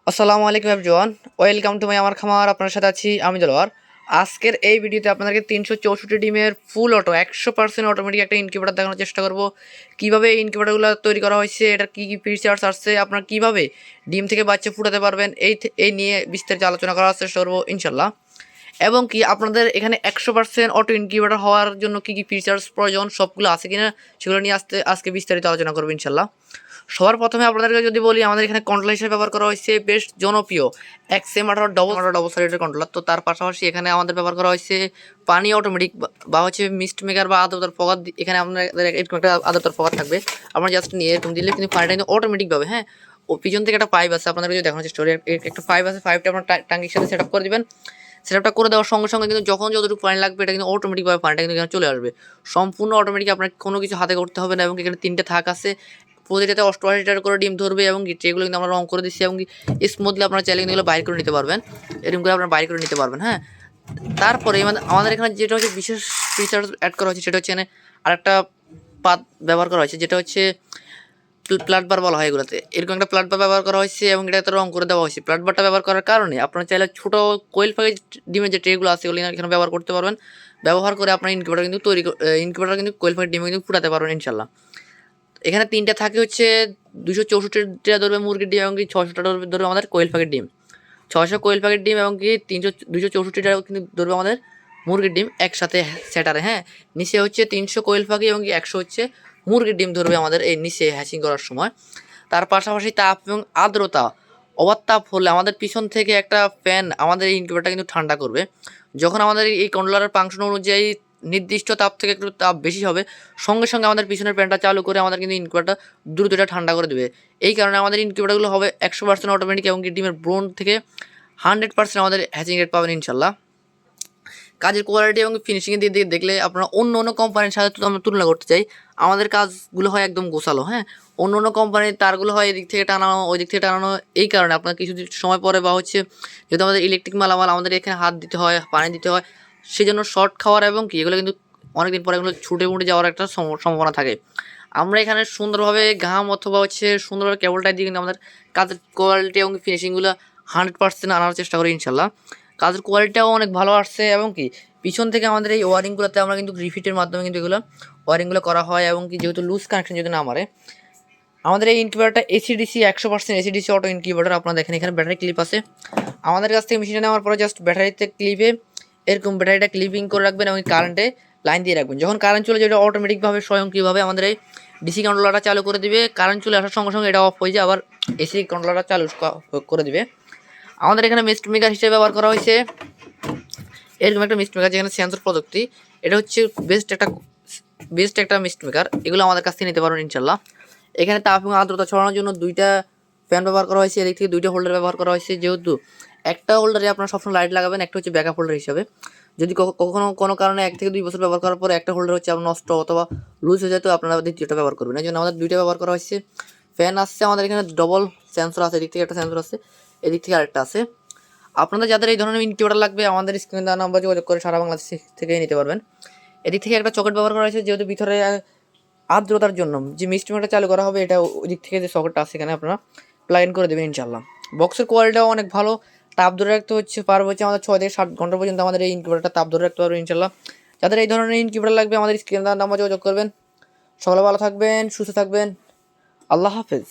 আসসালামু আলাইকুম everyone, welcome to my আমার খামার। আপনার সাথে আছি আমি দেলোয়ার। আজকের এই ভিডিওতে আপনাদেরকে 364 ডিমের ফুল অটো 100% অটোমেটিক একটা ইনকিউবেটর দেখানোর চেষ্টা করব। কীভাবে এই ইনকিউবেটরগুলো তৈরি করা হয়েছে, এটার কী কী ফিচার্স আসছে, আপনারা কীভাবে ডিম থেকে বাচ্চা ফুটাতে পারবেন, এই নিয়ে বিস্তারিত আলোচনা করার চেষ্টা করবো ইনশাল্লাহ। এবং কি আপনাদের এখানে 100% অটো ইনকিউবেটর হওয়ার জন্য কী কী ফিচার্স প্রয়োজন সবগুলো আছে কিনা সেগুলো নিয়ে আজকে বিস্তারিত আলোচনা করবো ইনশাল্লাহ। সবার প্রথমে আপনাদেরকে যদি বলি, আমাদের এখানে কন্ট্রোলার হিসেবে ব্যবহার করা হয়েছে বেশ জনপ্রিয় XM18 ডবল সাইডের কন্ট্রোলার। তো তার পাশাপাশি এখানে আমাদের ব্যবহার করা হয়েছে পানি অটোমেটিক বা হচ্ছে মিস্ট মেকার বা আদ্রতার ফোগাত। এখানে আপনাদের এরকম একটা আদ্রতার ফোগাত থাকবে, আপনারা জাস্ট নিয়ে এরকম দিলে কিন্তু পানিটা কিন্তু অটোমেটিকভাবে, হ্যাঁ, ও পিছন থেকে একটা পাইপ আছে, আপনাদের যদি দেখানোর চেষ্টা করি, একটা পাইপ আছে, পাইপটা আপনার ট্যাঙ্কির সাথে সেট আপ করে দেবেন। সেটআপটা করে দেওয়ার সঙ্গে সঙ্গে কিন্তু যখন যতটুকু পানি লাগবে এটা কিন্তু অটোমেটিকভাবে পানিটা কিন্তু এখানে চলে আসবে, সম্পূর্ণ অটোমেটিক। আপনার কোনো কিছু হাতে করতে হবে না। এবং এখানে 3টে থাক আছে, প্রতিটাতে 88 করে ডিম ধরবে। এবং এগুলো কিন্তু আমরা রং করে দিচ্ছি, এবং স্মুথলি আপনারা চাইলে কিন্তু এগুলো বাইর করে নিতে পারবেন, এরকম করে আপনারা বাইর করে নিতে পারবেন। হ্যাঁ, তারপরে আমাদের এখানে যেটা হচ্ছে বিশেষ ফিচার অ্যাড করা হয়েছে সেটা হচ্ছে এখানে আরেকটা পাত ব্যবহার করা হয়েছে, যেটা হচ্ছে প্লাট বার বলা হয় এগুলোতে। এরকম একটা প্লাট বার ব্যবহার করা হয়েছে এবং এটাতে রং করে দেওয়া হয়েছে। প্লাট বারটা ব্যবহার করার কারণে আপনারা চাইলে ছোটো কোয়েল পাখি ডিমের যে ট্রেগুলো আছে ওগুলো এখানে ব্যবহার করতে পারবেন। ব্যবহার করে আপনার ইনকিউবেটর কিন্তু ইনকিউবেটর কিন্তু কোয়েল পাখির ডিমে কিন্তু ফুটাতে পারবেন ইনশাল্লাহ। এখানে 3টা থাকে হচ্ছে 264টা ধরবে মুরগির ডিম, এবং কি 600টা ধরবে আমাদের কোয়েল পাখির ডিম। 600 কোয়েল পাখির ডিম এবং কি 264টা কিন্তু ধরবে আমাদের মুরগির ডিম একসাথে সেটারে। হ্যাঁ, নিচে হচ্ছে 300 কোয়েল পাখি এবং কি 100 হচ্ছে মুরগির ডিম ধরবে আমাদের এই নিচে হ্যাচিং করার সময়। তার পাশাপাশি তাপ এবং আর্দ্রতা, ওভার তাপ হলে আমাদের পিছন থেকে একটা ফ্যান আমাদের এই ইনকিউবেটরটা কিন্তু ঠান্ডা করবে। যখন আমাদের এই কন্ট্রোলারের ফাংশন অনুযায়ী নির্দিষ্ট তাপ থেকে একটু তাপ বেশি হবে, সঙ্গে সঙ্গে আমাদের পিছনের ফ্যানটা চালু করে আমাদের কিন্তু ইনকিউবেটরটা দ্রুত এটা ঠান্ডা করে দেবে। এই কারণে আমাদের ইনকিউবেটরগুলো হবে 100% অটোমেটিক, এবং কি ডিমের ব্রন থেকে 100% আমাদের হ্যাচিং রেট পাবেন ইনশাল্লাহ। কাজের কোয়ালিটি এবং ফিনিশিংয়ের দিক দিয়ে দেখলে আপনারা অন্য কোম্পানির সাথে তো আমরা তুলনা করতে চাই, আমাদের কাজগুলো হয় একদম গোছালো। হ্যাঁ, অন্য কোম্পানির তারগুলো হয় এদিক থেকে টানানো ওই দিক থেকে টানানো। এই কারণে আপনার কিছু সময় পরে বা হচ্ছে যেহেতু আমাদের ইলেকট্রিক মালামাল আমাদের এখানে হাত দিতে হয়, পানি দিতে হয়, সেই জন্য শর্ট খাওয়ার এবং কি এগুলো কিন্তু অনেকদিন পরে এগুলো ছুটে মুটে যাওয়ার একটা সম্ভাবনা থাকে। আমরা এখানে সুন্দরভাবে ঘাম অথবা হচ্ছে সুন্দরভাবে কেবলটা দিয়ে কিন্তু আমাদের কাজের কোয়ালিটি এবং ফিনিশিংগুলো 100% আনার চেষ্টা করি ইনশাল্লাহ। কাজের কোয়ালিটিটাও অনেক ভালো আসছে, এবং কি পিছন থেকে আমাদের এই ওয়ারিংগুলোতে আমরা কিন্তু রিফিটের মাধ্যমে কিন্তু এগুলো ওয়ারিংগুলো করা হয়। এবং কি যেহেতু লুজ কানেকশন যদি না মারে, আমাদের এই ইনকিউবেটরটা এসিডিসি 100% এসিডিসি অটো ইনকিউবেটর। আপনারা দেখেন এখানে ব্যাটারি ক্লিপ আছে। আমাদের কাছ থেকে মেশিনটা নেওয়ার পরে জাস্ট ব্যাটারিতে ক্লিপে এরকম ব্যাটারিটা ক্লিপিং করে রাখবেন এবং কারেন্টে লাইন দিয়ে রাখবেন। যখন কারেন্ট চলে যাবে অটোমেটিকভাবে স্বয়ংক্রিয়ভাবে আমাদের এই ডিসি কন্ট্রোলারটা চালু করে দিবে। কারেন্ট চলে আসার সঙ্গে সঙ্গে এটা অফ হয়ে যায়, আবার এসি কন্ট্রোলারটা চালু করে দিবে। আমাদের এখানে মিস্ট মেকার হিসেবে ব্যবহার করা হয়েছে এরকম একটা মিস্ট মেকার, যেখানে সেন্সর প্রযুক্তি। এটা হচ্ছে বেস্ট একটা মিস্ট মেকার। এগুলো আমাদের কাছ থেকে নিতে পারবেন ইনশাল্লাহ। এখানে তাপ এবং আর্দ্রতা ছড়ানোর জন্য 2টা ফ্যান ব্যবহার করা হয়েছে, এদিক থেকে 2টা হোল্ডার ব্যবহার করা হয়েছে। যেহেতু একটা হোল্ডারে আপনারা সবসময় লাইট লাগাবেন, একটা হচ্ছে ব্যাকআপ হোল্ডার হিসাবে। যদি কখনো কোনো কারণে 1 থেকে 2 বছর ব্যবহার করার পরে একটা হোল্ডার হচ্ছে আপনার নষ্ট অথবা লুজ হয়ে যায়, তো আপনারা দ্বিতীয়টা ব্যবহার করবেন। এই জন্য আমাদের 2টা ব্যবহার করা হয়েছে। ফ্যান আসছে আমাদের এখানে ডবল সেন্সর আছে, এদিক থেকে একটা সেন্সর আছে, এদিক থেকে আরেকটা আছে। আপনাদের যাদের এই ধরনের ইনকিউবেটর লাগবে আমাদের স্ক্রিনে দেওয়া নাম্বার যোগাযোগ করে সারা বাংলাদেশ থেকে নিতে পারবেন। এদিক থেকে একটা সকেট ব্যবহার করা হয়েছে, যেহেতু ভিতরে আর্দ্রতার জন্য যে মিস্ট মেকারটা চালু করা হবে, এটা ওই দিক থেকে যে সকেটটা আছে এখানে আপনারা প্লাগ ইন করে দেবেন ইনশাল্লাহ। বক্সের কোয়ালিটিটাও অনেক ভালো, তাপ ধরে রাখতে পারবো হচ্ছে আমাদের 6 থেকে 7 ঘন্টা পর্যন্ত আমাদের এই ইনকিউবেটরটা তাপ ধরে রাখতে পারবে ইনশাল্লাহ। যাদের এই ধরনের ইনকিউবেটর লাগবে আমাদের স্ক্রিনে দেওয়া নাম্বার যোগাযোগ করবেন। সকলে ভালো থাকবেন, সুস্থ থাকবেন, আল্লাহ হাফেজ।